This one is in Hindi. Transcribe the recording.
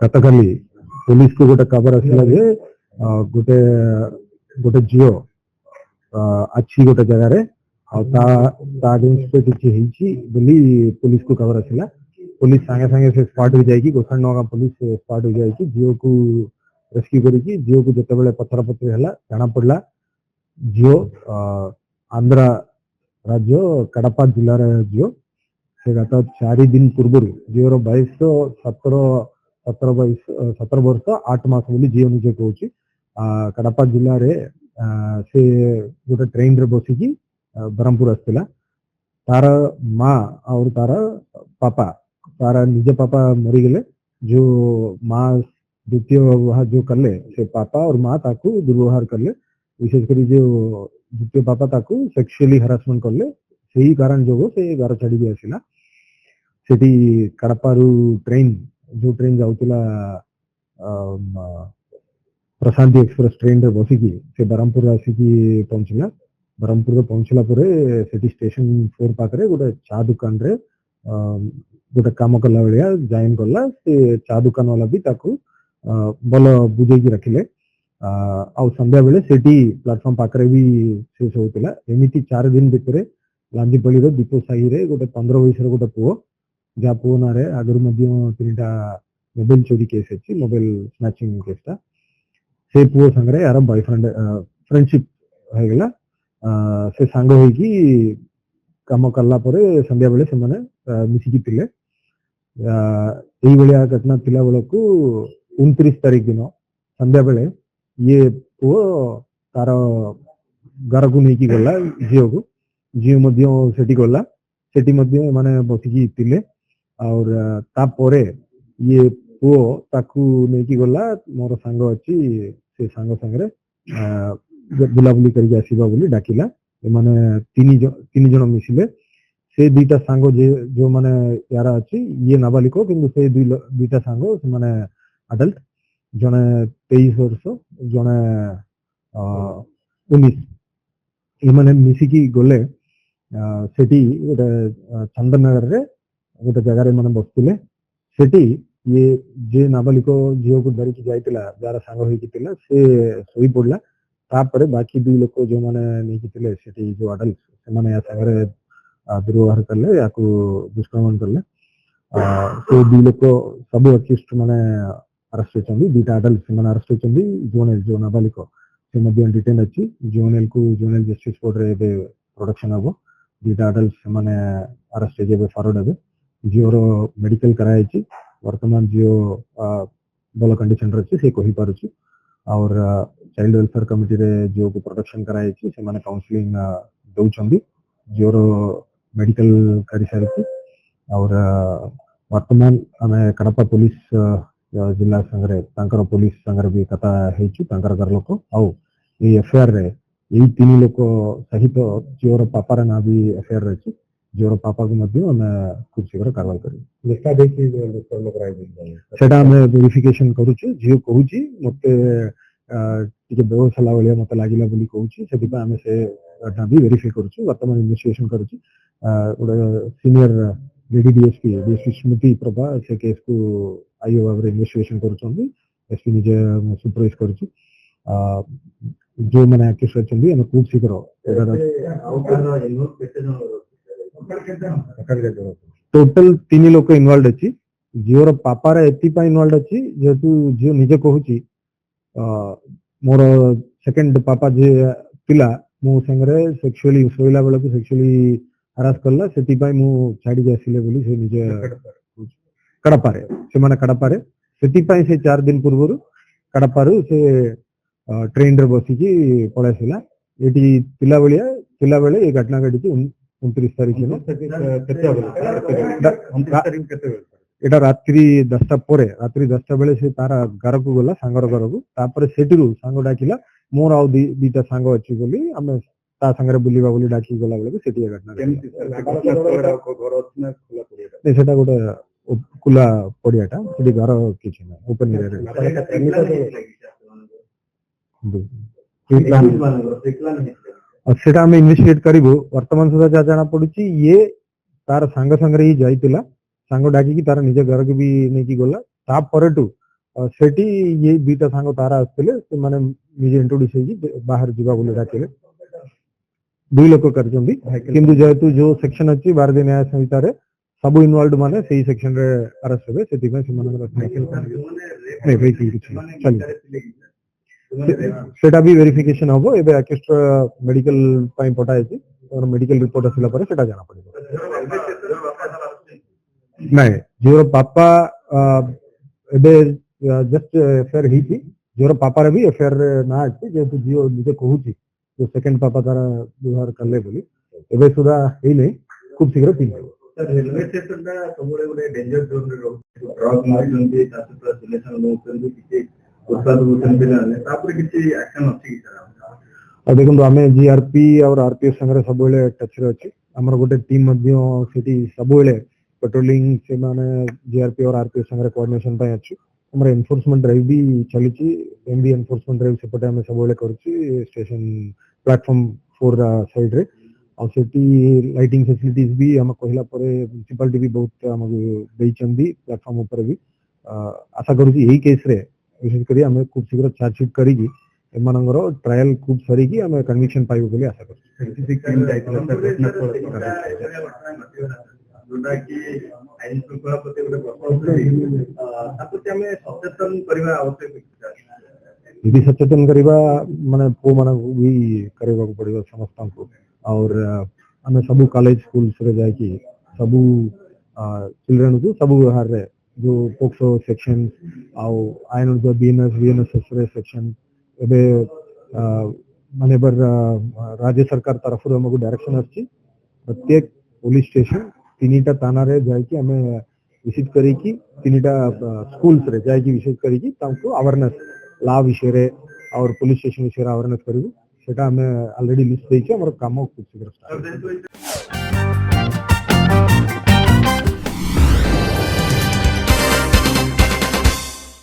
गतकाली पुलिस को गोटे खबर आसला जे गोटे गोटे झील अच्छी गोटे जगार पुलिस को खबर आसला। पुलिस सांगे सांगे से स्पॉट हो जाएगी गोसाण पुलिस स्पॉट हो जाएगी झील को रेस्क्यू करिकी झील को जिते बड़े पथर पथर है जाना पड़ा झील आंध्र राज्य कड़पा जिलार झील से गत 4 दिन पूर्व झीवर बयस 17 वर्ष 8 मास बोली झील निजे कौच कड़पा जिले में से गोटे ट्रेन रे बसिकी ब्रह्मपुर आसला। तार माँ और तार पापा तार निजे पापा मरीगले जो माँ द्वितीय व्यवहार जो कले से पापा और माँ ताकू दुर्व्यवहार कले विशेषकर जो द्वितीय पापा ताकू सेक्सुअली हरासमेंट कले से कारण जो से घर छाड़ी आसला। सेठी कड़पारू ट्रेन जो ट्रेन जाऊला प्रशांति एक्सप्रेस ट्रेन रे बसिकी से ब्रह्मपुर आसिकी पहुंचला। ब्रह्मपुर पहुंचला से स्टेशन 4 पाखे गोटे चा दुकान रे गोटे कम कला भाया जॉइन कला से चा दुकान वाला भी ताकू भल बुझे रखिले। आ संध्या बेले सेठी प्लाटफॉर्म पाखे भी शेष होता। एमती 4 दिन भितर लांजीपल्ली दीप साही रे गोटे 15 वर्ष गोटे पुओ जहाँ पुओ ना आगुरी 3टा मोबाइल चोरी केस अच्छी मोबाइल स्नाचिंग केसटा से पुओ संगे यार बॉयफ्रेंड फ्रेंडशिप होगला से सांग होगी कम कला संध्या बेले से मिसिकी थिले। भाया घटना थिला बेलू 29 तारीख दिन संध्या बेले ये पुओ तार घर को लेकिन गला झील को झील सेठी गला सेठी माने बसिकी थिले और तापरे ये पुओ ताकू लेकिन गला मोर सांग अच्छी से सांग संगे बुलाबुली करके आसीबा बोली डाकिला। माने 3 जन मिसिले से 2टा सांग जो माने यार अच्छी ये नाबालिक किंतु से 2टा सांग से माने अडल्ट जने 23 वर्ष जने 19 ये मिसिकी गले सेठी गोटे चंदन नगर रे गोटे जगार मैंने बसुले सेठी ये जे नाबालिक झील को धरिकी जाइतिला जार सांग होइकितिला से सोई पड़ला। तापरे बाकी 2 लोक जो माने नेकी थिले सेठी जो अडल्ट से माने या संगे दुर्व्यवहार करले या दुष्कर्म करले से 2 लोक सब अक्यूज्ड माने अरेस्ट होचंदी। 2टा अडल्ट से माने अरेस्ट होचंदी। जोनेल जो नाबालिक से मध्य डिटेन अच्छी जोनेल को जोनेल जस्टिस कोर्ट रे बे प्रोडक्शन हबो। 2टा अडल्ट से माने अरेस्ट हेबे फॉरवर्ड हेबे। जियोर मेडिकल कराई वर्तमान जियो भल कंडीशन रे अच्छी से कहि पारुची और चाइल्ड वेलफेयर कमिटी रे जियो को प्रोटेक्शन कराई से माने काउंसलिंग दउचंदी जियोर मेडिकल करि सारिची और वर्तमान हमें कड़पा पुलिस जिला संगे तांकर पुलिस संगे भी कथा हेची तांकर घर लोक आउ ये एफआईआर रे यही 3 लोक सहित जियोर पापा ना भी एफआईआर रही जोर पापा को खूब शीघ्र कार्रवाई करा वेरिफिकेशन करुचु झील कहूँ मत बेवसाला भाया मत लगे बोली कहूँ से घटना भी वेरीफाई करुचु वर्तमान इन्वेस्टिगेशन करुचु। गोटे सीनियर लेडी डीएसपी स्मृति प्रभा से केस को आईओ भाव इन्वेस्टिगेशन करुँच एसपी निजे सुपरवाइज करुचु जो मैंने एक्यूज अच्छे खूब शीघ्र टोटल 3 लोक इनवॉल्व अच्छी झीवर पापार एपाई इनवॉल्व अच्छी जेहेतु झील निजे कहूँ मोर सेकेंड पापा जे पिला मो संगे सेक्सुअली शोला बेल को सेक्सुअली हरास कला से छाड़ी आसिले बोली से निजे कड़पारे से माने कड़पारे से 4 दिन पूर्व कड़पारू से ट्रेन रे बसिकी पळाइसिला। एटी पिला बेले ये घटना घटी 29 तारीख एटा रात्रि 10टा परे रात्रि 10टा बेले से तार घर को गला सांगर घर को तापर सेठी सांग डाकिला मोर आउ 2टा सांग अच्छी बोली आम ता संगे बुलवा बोली डाकी गला बेले सेठी घटना सेटा गोटे खुला पड़ियाटा सेठी घर किछि ना ओपन सेटा आम इन्वेस्टिगेट करूँ। वर्तमान सुधा जहाँ जाना पड़ी ये तार सांग संगे ही जाइतिला सांग डाकी तार निजे घर को भी नहीं गला तापर सेठी ये बीटा सांग तारा आसते से माने निजे इंट्रोड्यूस होगी बाहर जीवा बोले डाकिले दुई लोक कर किंतु जेहेतु जो सेक्शन अच्छी भारतीय न्याय संहिता रे सब इनवॉल्व माने सही सेक्शन रे अरेस्ट हेबे सेति में सेटा भी वेरिफिकेशन हबो एबे अक्यूज्ड मेडिकल पई पठाई छी और मेडिकल रिपोर्ट आसिला परे सेटा जाना पड़िबो नहीं जोर पापा एबे जस्ट एफआईआर ही थी जोर पापा रे भी एफआईआर ना अछि जेतु जियो निजे कहूची जो सेकंड पापा तारा व्यवहार करले बोली एबे सुधा हेई नै खूब शीघ्र तीन रेलवे स्टेशन टा सबले गोटे डेंजर जोन रे रहउछि ट्रक मारिजंती तासुत सिलेक्शन नउछंती किछि उत्पाद होतंती ना तापर किछि एक्शन अछि कि सर अब देखो आमे जीआरपी और आरपीएफ संगे सबले टच रे अछि हमर गोटे टीम मध्य सिटी सबले पेट्रोलिंग से माने जीआरपी और आरपीएफ संगे कोऑर्डिनेशन पय अछि हमर एनफोर्समेंट ड्राइव भी चलीची एमबी एनफोर्समेंट ड्राइव सेपटे हमें सबले करूची स्टेशन प्लेटफॉर्म 4 साइड रे और सिटी लाइटिंग फैसिलिटीज भी हम कहला परे म्युनिसिपालिटी भी बहुत हम देइचंदी प्लेटफॉर्म ऊपर भी आशा करूची यही केस रे विशेष करी हमें खूब शीघ्र चार्जशीट करिकी एमानंगर ट्रायल खूब सरीकी हमें कन्विक्शन पाइबो बोली आशा करूची स्पेसिफिक टीम जाइतला जोटा कि आईन शृंखला प्रति गोटे प्रभाव ताकि हमें सचेतन करबा आवश्यक यदि सचेतन करबा माने पो माने भी करबा को पड़िबो समस्त को और हमें सबू कॉलेज स्कूल से जाए कि सबू चिल्ड्रन को सबू व्यवहार रे जो पोक्सो सेक्शन आउ आईन जो बीएनएस सेक्शन एबे माने बर राज्य सरकार तरफ हमको डायरेक्शन अछि प्रत्येक पुलिस स्टेशन तीनिटा थाना रे जाय कि हमें विजिट करी कि तीनिटा स्कूल्स रे जाय कि विजिट करी कि तांको अवेयरनेस ला विषय रे और पुलिस स्टेशन विषय अवेयरनेस करिबो सेटा हमें ऑलरेडी लिस्ट देइछ हमर काम खूब शीघ्र स्टार्ट